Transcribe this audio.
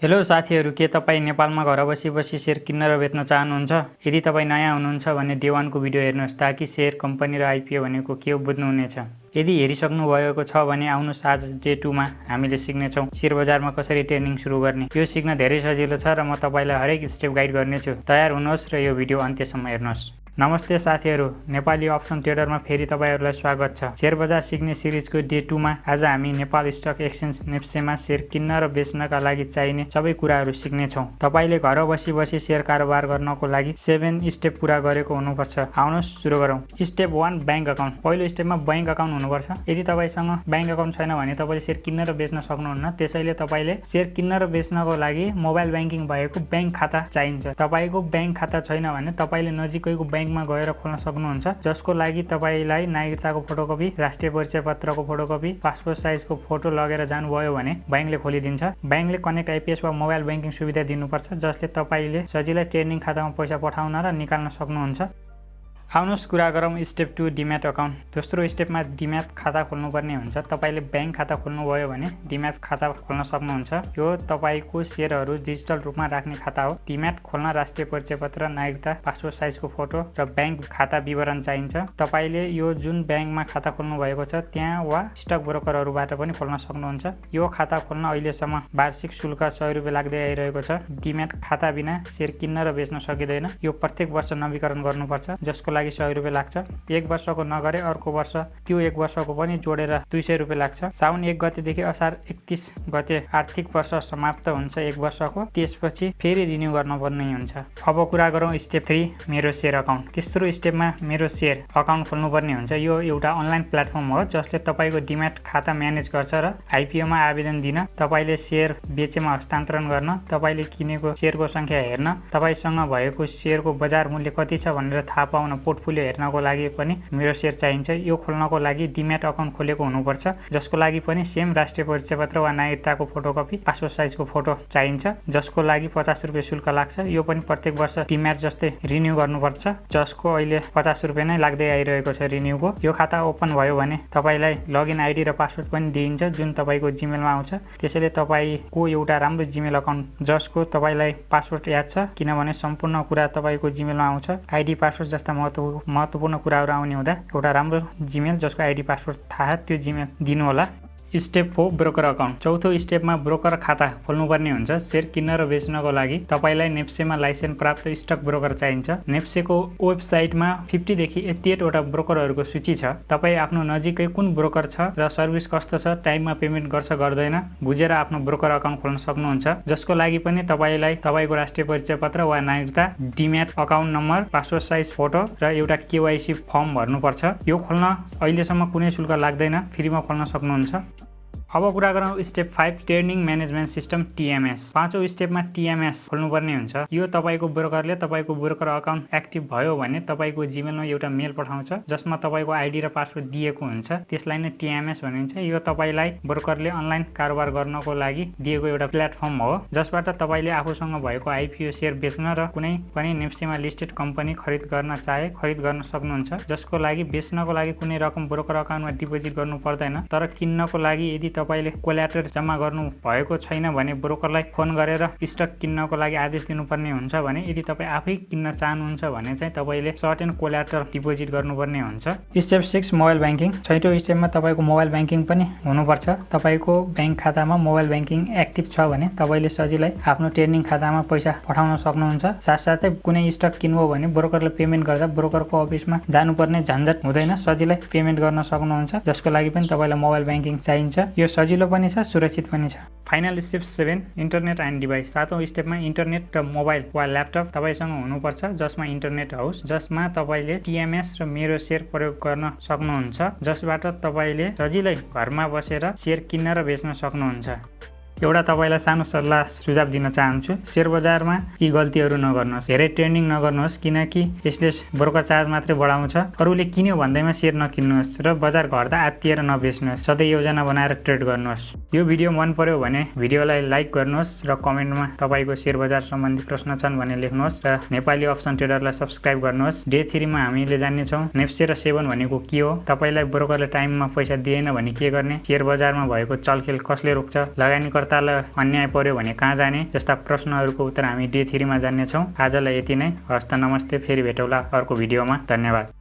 Hello साथीहरु, के तपाईं नेपालमा घर बसी शेयर किन्न र बेच्न चाहनुहुन्छ? यदि तपाईं नयाँ हुनुहुन्छ भने डे 1 को भिडियो हेर्नुहोस् ताकि शेयर कम्पनी र आईपीओ भनेको के हो बुझ्नुहुनेछ। यदि हेरिसक्नु भएको छ भने आउनुहोस् आज डे 2 मा हामीले सिक्नेछौं शेयर बजारमा कसरी ट्रेडिङ सुरु गर्ने। यो सिक्न धेरै सजिलो छ र म तपाईलाई हरेक स्टेप गाइड गर्नेछु। तयार हुनुहोस् र यो भिडियो अन्त्यसम्म हेर्नुहोस्। नमस्ते साथीहरु, नेपाली अप्सन ट्रेडरमा फेरि तपाईहरुलाई स्वागत छ। शेयर बजार सिक्ने सिरिजको डे 2 मा आज हामी नेपाल स्टक एक्सचेन्ज नेप्सेमा शेयर किन्न र बेच्नका लागि चाहिने सबै कुराहरु सिक्ने छौं। तपाईले घर बसी शेयर कारोबार गर्नको लागि 7 स्टेप पूरा गरेको हुनुपर्छ। आउनुहोस् सुरु गरौं। Step 1 bank account. पहिलो स्टेपमा बैंक अकाउन्ट हुनुपर्छ। यदि तपाईसँग बैंक अकाउन्ट छैन भने तपाईले शेयर किन्न र बेच्न सक्नुहुन्न। त्यसैले तपाईले शेयर किन्न र बेच्नको लागि मोबाइल बैंकिङ भएको बैंक खाता चाहिन्छ। तपाईको बैंक खाता छैन भने तपाईले नजिकैको बैंकमा गएर खोल्न सक्नुहुन्छ, जसको लागि तपाईलाई नागरिकताको फोटोकपी, राष्ट्रिय परिचय पत्रको फोटोकपी, पासपोर्ट साइजको फोटो लगेर जानुभयो भने बैंकले खोलिदिन्छ। बैंकले कनेक्ट आईपीएस वा मोबाइल बैंकिङ सुविधा दिनुपर्छ, जसले तपाईले सजिलै ट्रेडिङ खातामा पैसा पठाउन र निकाल्न सक्नुहुन्छ। आउनुहोस् कुरा गरौँ स्टेप 2 डिम्याट अकाउन्ट। दोस्रो स्टेपमा डिम्याट खाता खोल्नुपर्ने हुन्छ। तपाईले बैंक खाता खोल्नु भयो भने डिम्याट खाता खोल्न सक्नुहुन्छ। यो तपाईको शेयरहरू डिजिटल रूपमा राख्ने खाता हो। डिम्याट खोल्न राष्ट्रिय परिचय पत्र, नागरिकता, पासपोर्ट साइजको फोटो र बैंक खाता विवरण चाहिन्छ। तपाईले यो जुन बैंकमा खाता खोल्नु भएको छ त्यहाँ वा स्टक ब्रोकरहरूबाट पनि खोल्न सक्नुहुन्छ। यो खाता खोल्न अहिलेसम्म वार्षिक शुल्क 100 रुपैयाँ लाग्दै आइरहेको छ। डिम्याट खाता बिना शेयर किन्न र बेच्न सकिँदैन। यो प्रत्येक वर्ष नवीकरण गर्नुपर्छ, जसको लागि 100 रुपैयाँ लाग्छ। एक वर्षको नगरे अर्को वर्ष त्यो एक वर्षको पनि जोडेर 200 रुपैयाँ लाग्छ। साउन 1 गतेदेखि असार 31 गते आर्थिक वर्ष समाप्त हुन्छ एक वर्षको। त्यसपछि फेरि रिन्यू गर्नुपर्ने हुन्छ। अब कुरा गरौँ स्टेप 3 मेरो शेयर अकाउन्ट। तेस्रो स्टेपमा मेरो शेयर अकाउन्ट खोल्नुपर्ने हुन्छ। यो एउटा अनलाइन प्लेटफर्म हो जसले तपाईको डिम्याट खाता म्यानेज गर्छ र आईपीओमा आवेदन दिन, तपाईले शेयर बेचेमा हस्तान्तरण गर्न, तपाईले किनेको शेयरको संख्या हेर्न, तपाईसँग भएको शेयरको बजार मूल्य कति छ भनेर थाहा पाउन, पोर्टफोलियो हेर्नको लागि पनि मेरो शेयर चाहिन्छ। यो खोल्नको लागि डिम्याट अकाउन्ट खोलेको हुनुपर्छ, जसको लागि पनि सेम राष्ट्रिय परिचय पत्र वा नागरिकताको फोटोकपी, पासपोर्ट साइजको फोटो चाहिन्छ, जसको लागि 50 रुपैयाँ शुल्क लाग्छ। यो पनि प्रत्येक वर्ष डिम्याट जस्तै रिन्यू गर्नुपर्छ, जसको अहिले 50 रुपैयाँ नै लाग्दै आइरहेको छ रिन्यूको। यो खाता ओपन भयो भने तपाईलाई लगइन आईडी र पासवर्ड पनि दिइन्छ, जुन तपाईको जिमेलमा आउँछ। त्यसैले तपाईको एउटा राम्रो जिमेल अकाउन्ट जसको तपाईलाई पासवर्ड याद छ, किनभने सम्पूर्ण कुरा तपाईको जिमेलमा आउँछ। आईडी पासवर्ड जस्ता महत्त्वपूर्ण कुराहरू आउने हुँदा एउटा राम्रो जिमेल जसको आईडी पासवर्ड थाहा, त्यो जिमेल दिनु होला। Step 4 broker account. चौथो स्टेपमा ब्रोकर खाता खोल्नुपर्ने हुन्छ। शेयर किन्न र बेच्नको लागि तपाईलाई नेप्सेमा लाइसेन्स प्राप्त स्टक ब्रोकर चाहिन्छ। नेप्सेको वेबसाइटमा 50 देखि 88 वटा ब्रोकरहरूको सूची छ। तपाई आफ्नो नजिकै कुन ब्रोकर छ र सर्भिस कस्तो छ, टाइममा पेमेन्ट गर्छ गर्दैन बुझेर आफ्नो ब्रोकर अकाउन्ट खोल्न सक्नुहुन्छ, जसको लागि पनि तपाईलाई तपाईको राष्ट्रिय परिचय पत्र वा नागरिकता, demat account number, passport size photo र एउटा केवाईसी फर्म भर्नुपर्छ। यो खोल्न अहिलेसम्म कुनै शुल्क लाग्दैन, फ्रीमा खोल्न सक्नुहुन्छ। अब कुरा गरौँ step 5 trading management system TMS. पाँचौं स्टेपमा टीएमएस खोल्नुपर्ने हुन्छ। यो तपाईको ब्रोकरले तपाईको ब्रोकर अकाउन्ट एक्टिभ भयो भने तपाईको जिमेलमा एउटा मेल पठाउँछ, जसमा तपाईको आईडी र पासवर्ड दिएको हुन्छ। त्यसलाई नै टीएमएस भनिन्छ। यो तपाईलाई ब्रोकरले अनलाइन कारोबार गर्नको लागि दिएको एउटा प्लेटफर्म हो, जसबाट तपाईले आफूसँग भएको आईपीओ शेयर बेच्न र कुनै पनि नेप्सेमा लिस्टेड कम्पनी खरिद गर्न चाहे खरिद गर्न सक्नुहुन्छ, जसको लागि बेच्नको लागि कुनै रकम ब्रोकर अकाउन्टमा डिपोजिट गर्नु पर्दैन। तर किन्नको लागि यदि तपाईले कोल्याटर जम्मा गर्नु भएको छैन भने ब्रोकरलाई फोन गरेर स्टक किन्नको लागि आदेश दिनुपर्ने हुन्छ भने, यदि तपाई आफै किन्न चाहनुहुन्छ भने चाहिँ तपाईले सर्टेन कोल्याटर डिपोजिट गर्नुपर्ने हुन्छ। Step 6 mobile banking. छैटौं स्टेपमा तपाईको मोबाइल बैंकिङ पनि हुनुपर्छ। तपाईको बैंक खातामा मोबाइल बैंकिङ एक्टिभ छ भने तपाईले सजिलै आफ्नो ट्रेडिङ खातामा पैसा पठाउन सक्नुहुन्छ। साथसाथै कुनै स्टक किन्नुभयो भने ब्रोकरले पेमेन्ट गर्दा ब्रोकरको अफिसमा जानुपर्ने झन्झट हुँदैन, सजिलै पेमेन्ट गर्न सक्नुहुन्छ, जसको लागि पनि तपाईलाई मोबाइल बैंकिङ चाहिन्छ। यो सजिलो पनि छ, सुरक्षित पनि छ। Final step 7 internet and device. सातौं स्टेपमा इन्टरनेट र मोबाइल वा ल्यापटप तपाईसँग हुनुपर्छ, जसमा इन्टरनेट होस्, जसमा तपाईले टीएमएस र मेरो शेयर प्रयोग गर्न सक्नुहुन्छ, जसबाट तपाईले सजिलै घरमा बसेर शेयर किन्न र बेच्न सक्नुहुन्छ। एउटा तपाईलाई सानो सल्लाह सुझाव दिन चाहन्छु। शेयर बजारमा यी गल्तीहरू नगर्नुहोस्। धेरै ट्रेडिङ नगर्नुहोस्, किनकि यसले ब्रोकर चार्ज मात्रै बढाउँछ। अरूले किन्यो भन्दैमा शेयर नकिन्नुहोस् र बजार घट्दा आत्तिएर नबेच्नुहोस्। सधैँ योजना बनाएर ट्रेड गर्नुहोस्। यो भिडियो मन पर्यो भने भिडियोलाई लाइक गर्नुहोस् र कमेन्टमा तपाईको शेयर बजार सम्बन्धी प्रश्न छन् भने लेख्नुहोस् र नेपाली अप्सन ट्रेडरलाई सब्स्क्राइब गर्नुहोस्। डे 3 मा हामीले जान्नेछौँ नेप्से र 7 भनेको के हो, तपाईलाई ब्रोकरले टाइममा पैसा दिएन भने के गर्ने, शेयर बजारमा भएको चलखेल कसले रोक्छ, लगानीकर्ता जनतालाई अन्याय पर्यो भने कहाँ जाने जस्ता प्रश्नहरूको उत्तर हामी डे 3 मा जान्नेछौँ। आजलाई यति नै। हस्त नमस्ते, फेरि भेटौँला अर्को भिडियोमा। धन्यवाद।